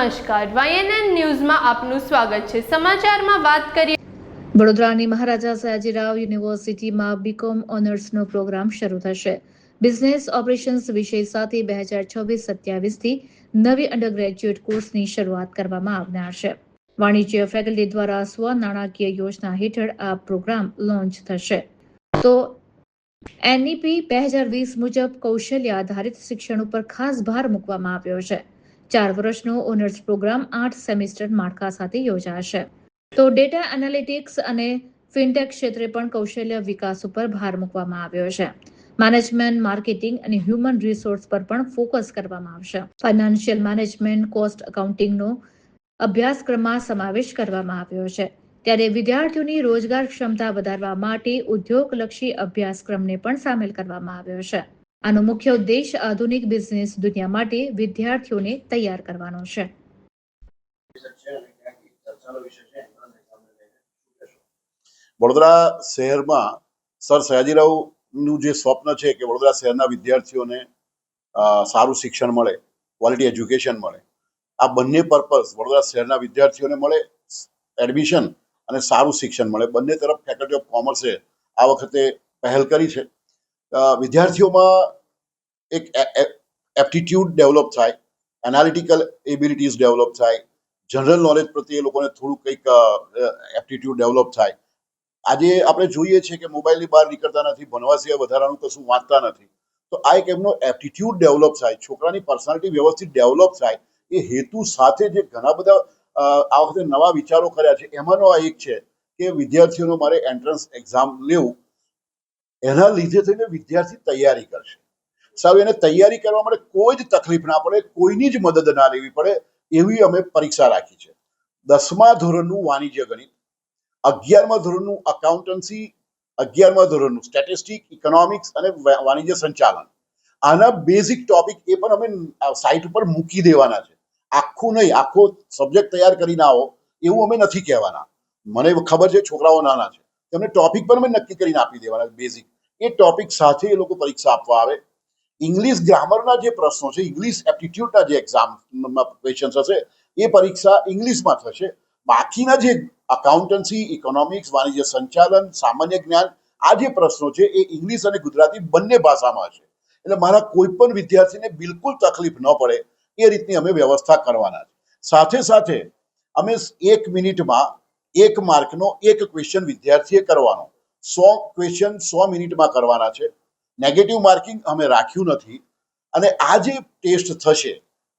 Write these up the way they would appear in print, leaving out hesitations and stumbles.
નમસ્કાર, YNN ન્યૂઝમાં આપનું સ્વાગત છે. સમાચારમાં વાત કરીએ. વડોદરાની મહારાજા સયાજીરાવ યુનિવર્સિટીમાં બીકોમ ઓનર્સનો પ્રોગ્રામ શરૂ થશે. બિઝનેસ ઓપરેશન્સ વિષય સાથે 2026-27 થી નવી અંડરગ્રેજ્યુએટ કોર્સની શરૂઆત કરવામાં આવનાર છે. વાણિજ્ય ફેકલ્ટી દ્વારા સ્વ-નાણાકીય યોજના હેઠળ આ પ્રોગ્રામ લોન્ચ થશે. તો NEP 2020 મુજબ કૌશલ્ય આધારિત શિક્ષણ ઉપર ખાસ ભાર મૂકવામાં આવ્યો છે. 4 વર્ષનો ઓનર્સ પ્રોગ્રામ 8 સેમિસ્ટર માળખા સાથે યોજાશે. તો ડેટા એનાલિટિક્સ અને ફિનટેક ક્ષેત્રે પણ કૌશલ્ય વિકાસ ઉપર ભાર મૂકવામાં આવ્યો છે. મેનેજમેન્ટ, માર્કેટિંગ અને હ્યુમન રિસોર્સ પર પણ ફોકસ કરવામાં આવશે. ફાઇનાન્શિયલ મેનેજમેન્ટ, કોસ્ટ એકાઉન્ટિંગનો અભ્યાસક્રમમાં સમાવેશ કરવામાં આવ્યો છે. ત્યારે વિદ્યાર્થીઓની રોજગાર ક્ષમતા વધારવા માટે ઉદ્યોગલક્ષી અભ્યાસક્રમને પણ સામેલ કરવામાં આવ્યો છે. આનો મુખ્ય ઉદ્દેશ આધુનિક બિઝનેસ દુનિયા માટે વિદ્યાર્થીઓને તૈયાર કરવાનો છે. વડોદરા શહેરમાં સર સયાજીરાવનું જે સ્વપ્ન છે કે વડોદરા શહેરના વિદ્યાર્થીઓને સારું શિક્ષણ મળે, ક્વોલિટી એજ્યુકેશન મળે, આ બંને પર્પઝ વડોદરા શહેરના વિદ્યાર્થીઓને મળે, એડમિશન અને સારું શિક્ષણ મળે, બંને તરફ ફેકલ્ટી ઓફ કોમર્સે આ વખતે પહેલ કરી છે. વિદ્યાર્થીઓમાં એક એપ્ટિટ્યૂડ ડેવલપ થાય, એનાલિટિકલ એબિલિટીઝ ડેવલપ થાય, જનરલ નોલેજ પ્રત્યે લોકોને થોડું કંઈક એપ્ટિટ્યૂડ ડેવલપ થાય. આજે આપણે જોઈએ છીએ કે મોબાઈલની બહાર નીકળતા નથી, ભણવા સિવાય વધારાનું કશું વાંચતા નથી. તો આ એક એમનો એપ્ટિટ્યૂડ ડેવલપ થાય, છોકરાની પર્સનાલિટી વ્યવસ્થિત ડેવલપ થાય, એ હેતુ સાથે જે ઘણા બધા આ વખતે નવા વિચારો કર્યા છે, એમાંનો આ એક છે કે વિદ્યાર્થીઓનો મારે એન્ટ્રન્સ એક્ઝામ લેવું, એના લીધે થઈને વિદ્યાર્થી તૈયારી કરશે. સાહેબ, એને તૈયારી કરવા માટે કોઈ જ તકલીફ ના પડે, કોઈની જ મદદ ના લેવી પડે, એવી અમે પરીક્ષા રાખી છે. 10મા ધોરણનું વાણિજ્ય ગણિત, 11મા ધોરણનું અકાઉન્ટન્સી, 11મા ધોરણનું સ્ટેટિસ્ટિક, ઇકોનોમિક્સ અને વાણિજ્ય સંચાલન, આના બેઝિક ટોપિક એ પણ અમે સાઇટ ઉપર મૂકી દેવાના છે. આખું નહીં, આખો સબ્જેક્ટ તૈયાર કરીને આવો એવું અમે નથી કહેવાના. મને ખબર છે છોકરાઓ નાના છે, તેમને ટોપિક પણ અમે નક્કી કરીને આપી દેવાના બેઝિક. એ ટોપિક સાથે એ લોકો પરીક્ષા આપવા આવે. ઇંગ્લિશ ગ્રામરના જે પ્રશ્નો છે, ઇંગ્લિશ એપ્ટિટ્યૂડના જે એક્ઝામમાં ક્વેશ્ચન્સ હશે, એ પરીક્ષા ઇંગ્લિશમાં થશે. બાકીના જે અકાઉન્ટન્સી, ઇકોનોમિક્સ, વાણિજ્ય સંચાલન, સામાન્ય જ્ઞાન, આ જે પ્રશ્નો છે એ ઇંગ્લિશ અને ગુજરાતી બંને ભાષામાં હશે. એટલે મારા કોઈ પણ વિદ્યાર્થીને બિલકુલ તકલીફ ન પડે એ રીતની અમે વ્યવસ્થા કરવાના છે. સાથે સાથે અમે 1 મિનિટમાં 1 માર્કનો 1 ક્વેશ્ચન વિદ્યાર્થીએ કરવાનો, 100 ક્વેશ્ચન 100 મિનિટમાં કરવાના છે. નેગેટિવ માર્કિંગ અમે રાખ્યું નથી. અને આ જે ટેસ્ટ થશે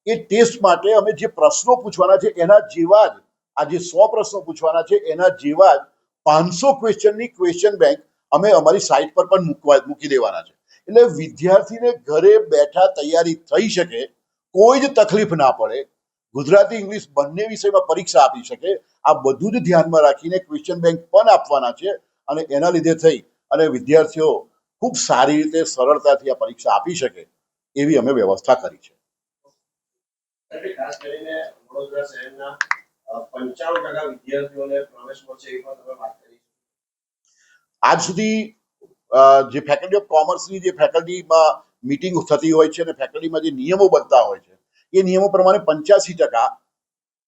એ ટેસ્ટ માટે અમે જે પ્રશ્નો પૂછવાના છે એના જેવા જ, આ જે 100 પ્રશ્નો પૂછવાના છે એના જેવા જ 500 ક્વેશ્ચનની ક્વેશ્ચન બેંક અમે અમારી સાઇટ પર પણ મૂકી દેવાના છે. એટલે વિદ્યાર્થીને ઘરે બેઠા તૈયારી થઈ શકે, કોઈ જ તકલીફ ના પડે, ગુજરાતી ઇંગ્લિશ બંને વિષયમાં પરીક્ષા આપી શકે. આ બધું જ ધ્યાનમાં રાખીને ક્વેશ્ચન બેંક પણ આપવાના છે. અને એના લીધે થઈ અને વિદ્યાર્થીઓ ખૂબ સારી રીતે સરળતાથી આ પરીક્ષા આપી શકે એવી અમે વ્યવસ્થા કરી છે. ખાસ કરીને વડોદરા શહેરના 95% વિદ્યાર્થીઓને પ્રવેશ મળશે એ પણ તમે વાત કરી. આજ સુધી જે ફેકલ્ટી ઓફ કોમર્સની જે ફેકલ્ટીમાં મીટિંગ થતી હોય છે અને ફેકલ્ટીમાં જે નિયમો બનતા હોય છે, એ નિયમો પ્રમાણે 85%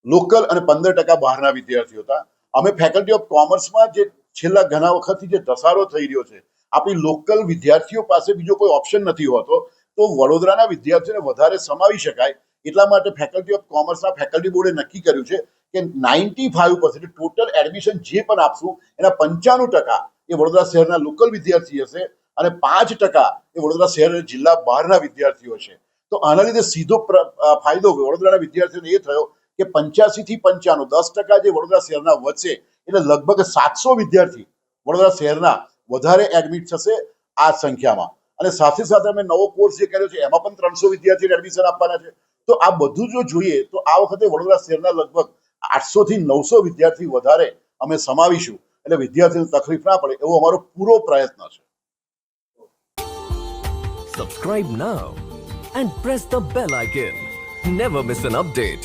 લોકલ અને 15% બહારના વિદ્યાર્થીઓ હતા. અમે ફેકલ્ટી ઓફ કોમર્સમાં જે છેલ્લા ઘણા વખતથી જે ધસારો થઈ રહ્યો છે, આપણી લોકલ વિદ્યાર્થીઓ પાસે બીજો કોઈ ઓપ્શન નથી હોતો, તો વડોદરાના વિદ્યાર્થીઓને વધારે સમાવી શકાય એટલા માટે ફેકલ્ટી ઓફ કોમર્સના ફેકલ્ટી બોર્ડે નક્કી કર્યું છે કે 95% ટોટલ એડમિશન જે પણ આપશું એના 95% એ વડોદરા શહેરના લોકલ વિદ્યાર્થી હશે અને 5% એ વડોદરા શહેર અને જિલ્લા બહારના વિદ્યાર્થીઓ છે. તો આના લીધે સીધો ફાયદો વડોદરાના વિદ્યાર્થીઓને એ થયો કે 85 થી 95, 10% જે વડોદરા શહેરના વધશે એટલે લગભગ 700 વિદ્યાર્થી વડોદરા શહેરના વધારે એડમિટ થશે આ સંખ્યામાં. અને સાથે સાથે અમે નવો કોર્સ જે કર્યો છે એમાં પણ 300 વિદ્યાર્થીને એડમિશન આપવાના છે. તો આ બધું જો જોઈએ તો આ વખતે વડોદરા શહેરના લગભગ 800 થી 900 વિદ્યાર્થી વધારે અમે સમાવીશું. એટલે વિદ્યાર્થીઓને તકલીફ ના પડે એવો અમારો પૂરો પ્રયત્ન છે. Subscribe now and press the bell icon. Never miss an update.